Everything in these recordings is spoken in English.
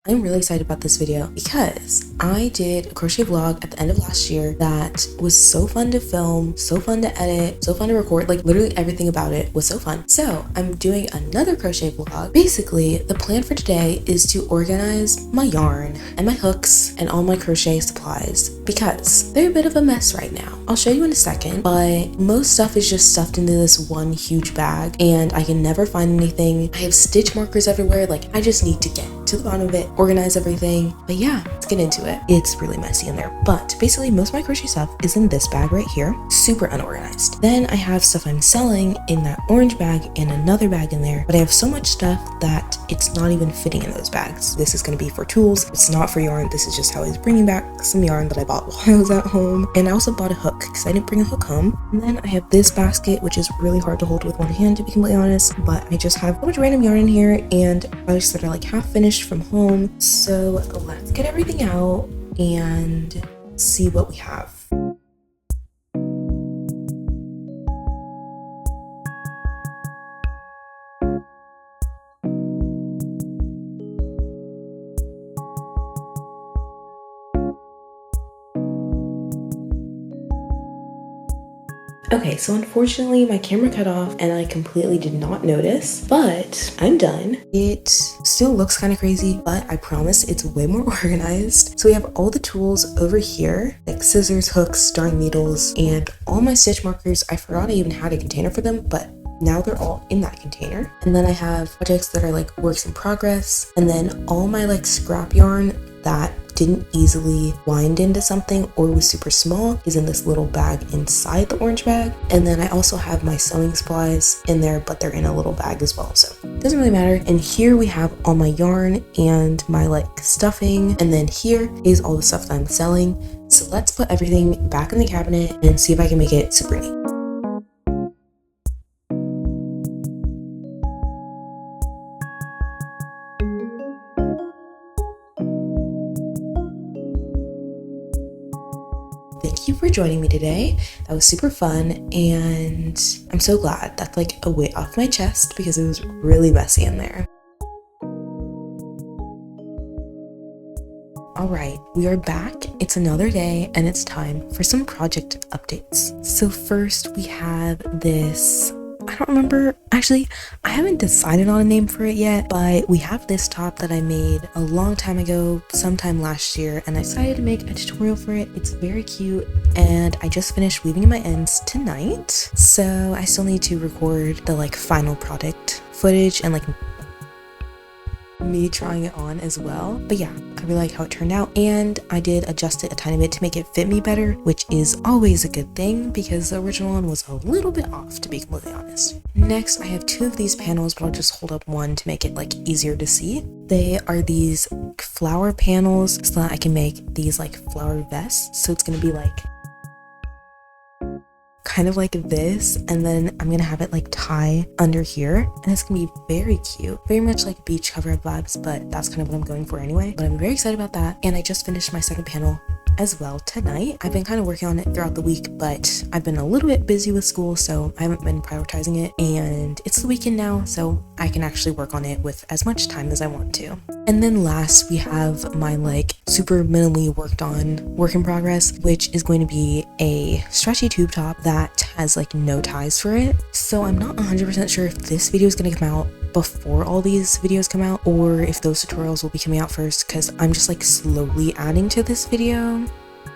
I'm really excited about this video because I did a crochet vlog at the end of last year that was so fun to film, so fun to edit, so fun to record, like literally everything about it was so fun. So I'm doing another crochet vlog. Basically, the plan for today is to organize my yarn and my hooks and all my crochet supplies because they're a bit of a mess right now. I'll show you in a second, but most stuff is just stuffed into this one huge bag and I can never find anything. I have stitch markers everywhere, like I just need to get to the bottom of it, organize everything. But yeah, let's get into it. It's really messy in there, but basically most of my crochet stuff is in this bag right here, super unorganized. Then I have stuff I'm selling in that orange bag and another bag in there, but I have so much stuff that it's not even fitting in those bags. This is going to be for tools, it's not for yarn. This is just how I was bringing back some yarn that I bought while I was at home. And I also bought a hook because I didn't bring a hook home. And then I have this basket, which is really hard to hold with one hand, to be completely honest, but I just have a bunch of random yarn in here and projects that are like half finished from home. So let's get everything out and see what we have. Okay, so unfortunately my camera cut off and I completely did not notice, but I'm done. It still looks kind of crazy, but I promise it's way more organized. So we have all the tools over here, like scissors, hooks, darning needles, and all my stitch markers. I forgot I even had a container for them, but now they're all in that container. And then I have projects that are like works in progress, and then all my like scrap yarn that didn't easily wind into something or was super small is in this little bag inside the orange bag. And then I also have my sewing supplies in there, but they're in a little bag as well, so it doesn't really matter. And here we have all my yarn and my like stuffing, and then here is all the stuff that I'm selling. So let's put everything back in the cabinet and see if I can make it super neat. Thank you for joining me today. That was super fun and I'm so glad. That's like a weight off my chest because it was really messy in there. Alright, we are back. It's another day and it's time for some project updates. So first we have this, I don't remember, actually I haven't decided on a name for it yet, but we have this top that I made a long time ago, sometime last year, and I decided to make a tutorial for it. It's very cute and I just finished weaving in my ends tonight, so I still need to record the like final product footage and like me trying it on as well. But yeah, I really like how it turned out, and I did adjust it a tiny bit to make it fit me better, which is always a good thing because the original one was a little bit off, to be completely honest. Next, I have two of these panels, but I'll just hold up one to make it like easier to see. They are these flower panels so that I can make these like flower vests. So it's gonna be like kind of like this, and then I'm gonna have it like tie under here, and it's gonna be very cute, very much like beach cover vibes, but that's kind of what I'm going for anyway. But I'm very excited about that, and I just finished my second panel as well tonight. I've been kind of working on it throughout the week, but I've been a little bit busy with school, so I haven't been prioritizing it, and it's the weekend now, so I can actually work on it with as much time as I want to. And then last, we have my like super minimally worked on work in progress, which is going to be a stretchy tube top that has like no ties for it. So I'm not 100% sure if this video is going to come out before all these videos come out or if those tutorials will be coming out first, because I'm just like slowly adding to this video.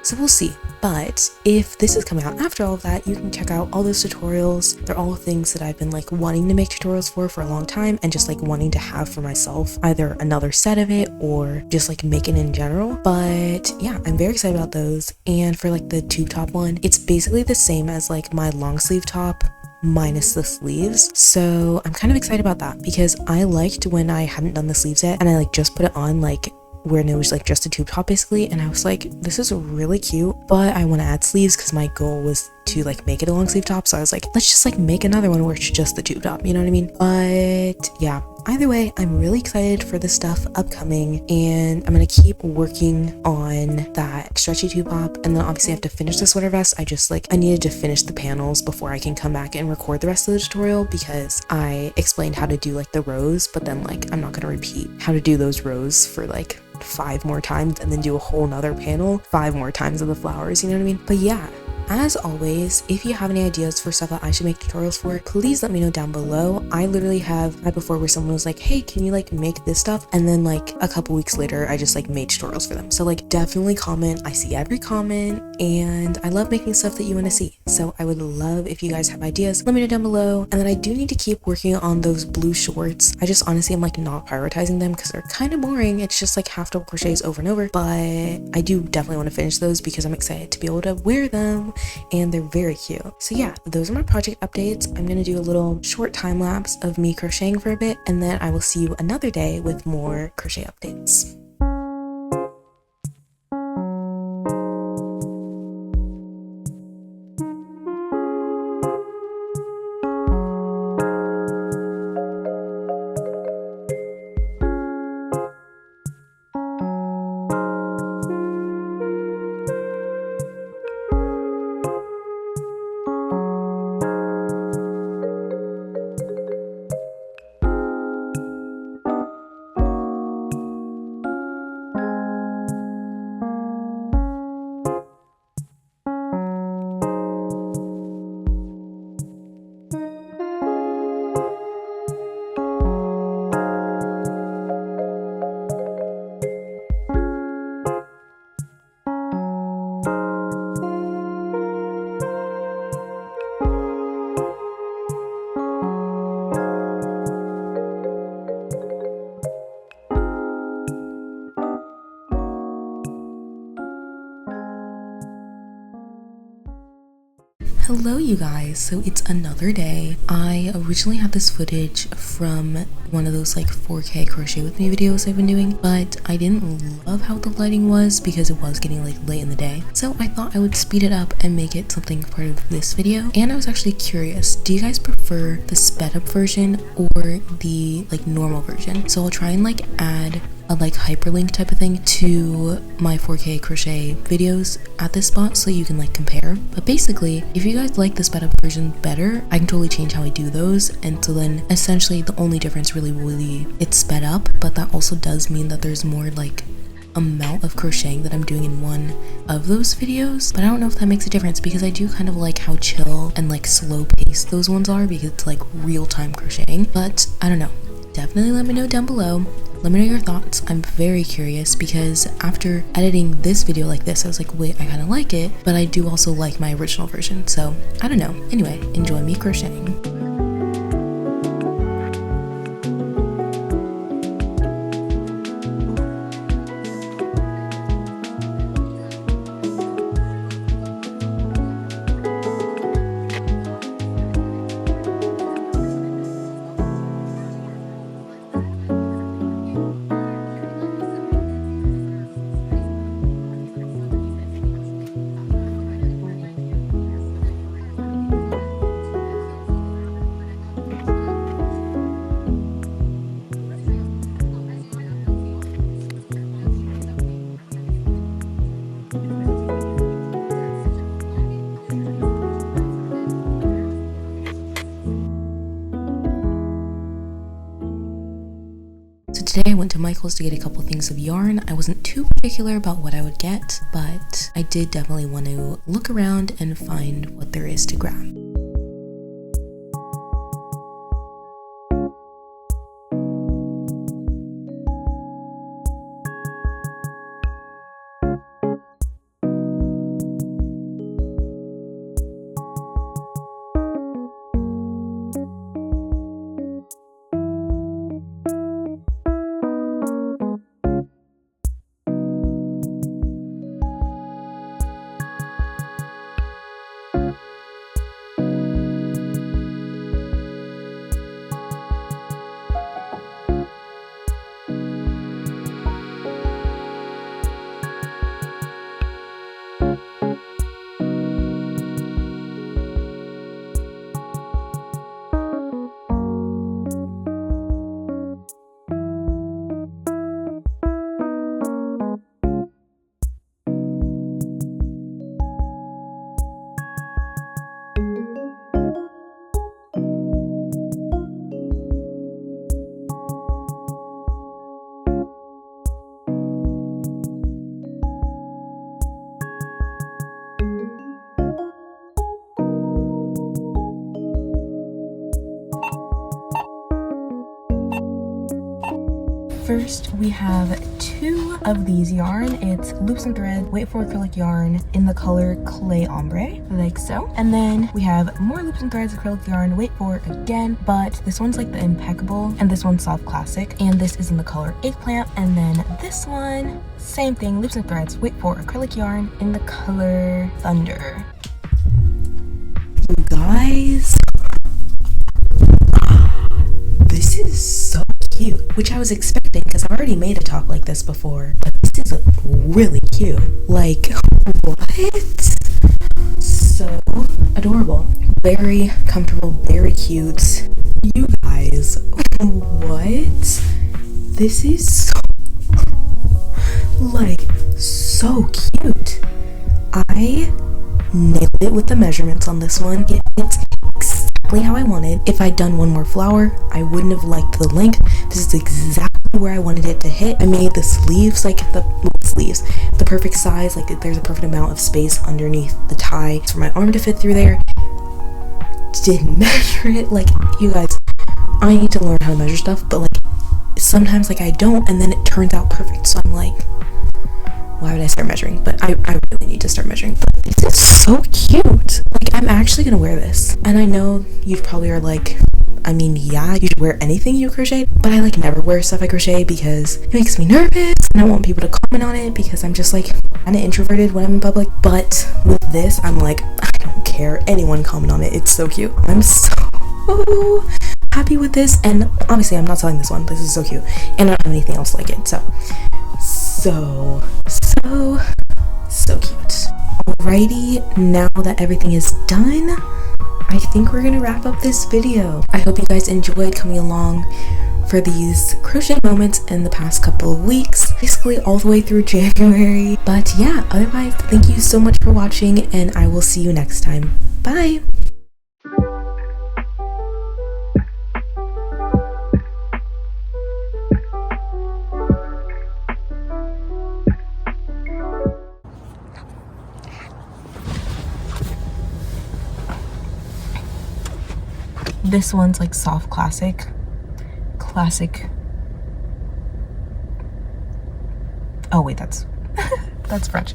So we'll see. But if this is coming out after all of that, you can check out all those tutorials. They're all things that I've been like wanting to make tutorials for a long time, and just like wanting to have for myself, either another set of it or just like make it in general. But yeah, I'm very excited about those. And for like the tube top one, it's basically the same as like my long sleeve top minus the sleeves, so I'm kind of excited about that because I liked when I hadn't done the sleeves yet and I like just put it on like where it was like just a tube top basically, and I was like, this is really cute, but I want to add sleeves because my goal was to like make it a long sleeve top. So I was like, let's just like make another one where it's just the tube top, you know what I mean? But yeah, either way, I'm really excited for the stuff upcoming, and I'm gonna keep working on that stretchy tube top, and then obviously I have to finish the sweater vest. I needed to finish the panels before I can come back and record the rest of the tutorial, because I explained how to do like the rows, but then like I'm not gonna repeat how to do those rows for like 5 more times and then do a whole nother panel 5 more times of the flowers, you know what I mean? But yeah, as always, if you have any ideas for stuff that I should make tutorials for, please let me know down below. I literally have had before where someone was like, hey, can you like make this stuff? And then like a couple weeks later, I just like made tutorials for them. So like definitely comment. I see every comment, and I love making stuff that you want to see. So I would love if you guys have ideas, let me know down below. And then I do need to keep working on those blue shorts. I just honestly am like not prioritizing them because they're kind of boring. It's just like half double crochets over and over, but I do definitely want to finish those because I'm excited to be able to wear them, and they're very cute. So yeah, those are my project updates. I'm gonna do a little short time lapse of me crocheting for a bit, and then I will see you another day with more crochet updates. Hello you guys, so it's another day. I originally had this footage from one of those like 4K crochet with me videos I've been doing, but I didn't love how the lighting was because it was getting like late in the day. So I thought I would speed it up and make it something part of this video. And I was actually curious, do you guys prefer the sped up version or the like normal version? So I'll try and like add a like hyperlink type of thing to my 4K crochet videos at this spot so you can like compare. But basically, if you guys like the sped up version better, I can totally change how I do those. And so then essentially the only difference really will be it's sped up, but that also does mean that there's more like amount of crocheting that I'm doing in one of those videos. But I don't know if that makes a difference because I do kind of like how chill and like slow paced those ones are because it's like real time crocheting. But I don't know, definitely let me know down below. Let me know your thoughts. I'm very curious because after editing this video like this, I was like, wait, I kind of like it, but I do also like my original version. So I don't know. Anyway, enjoy me crocheting. Today I went to Michael's to get a couple things of yarn. I wasn't too particular about what I would get, but I did definitely want to look around and find what there is to grab. First, we have 2 of these yarn. It's loops and threads, wait for acrylic yarn in the color clay ombre, like so. And then we have more loops and threads, acrylic yarn, wait for again, but this one's like the impeccable, and this one's soft classic, and this is in the color eggplant. And then this one, same thing, loops and threads, wait for acrylic yarn in the color thunder. You guys, this is so cute, which I was expecting because I already made a top like this before, but this is really cute. Like, what? So adorable, very comfortable, very cute. You guys, what? This is so, like, so cute. I nailed it with the measurements on this one. It's exactly how I wanted. If I'd done one more flower, I wouldn't have liked the length. This is exactly where I wanted it to hit. I made the sleeves like the perfect size, like there's a perfect amount of space underneath the tie for my arm to fit through there. Didn't measure it. Like, you guys, I need to learn how to measure stuff, but like sometimes like I don't, and then it turns out perfect. So I'm like, why would I start measuring? But I really need to start measuring. But this is so cute. Like, I'm actually gonna wear this. And I know you probably are like, I mean, yeah, you should wear anything you crochet, but I like never wear stuff I crochet because it makes me nervous and I want people to comment on it because I'm just like kind of introverted when I'm in public. But with this, I'm like, I don't care, anyone comment on it. It's so cute. I'm so happy with this, and obviously I'm not selling this one. This is so cute, and I don't have anything else like it. So cute. Alrighty, now that everything is done, I think we're gonna wrap up this video. I hope you guys enjoyed coming along for these crochet moments in the past couple of weeks, basically all the way through January. But yeah, otherwise, thank you so much for watching, and I will see you next time. Bye! This one's like soft classic. Oh wait, that's French.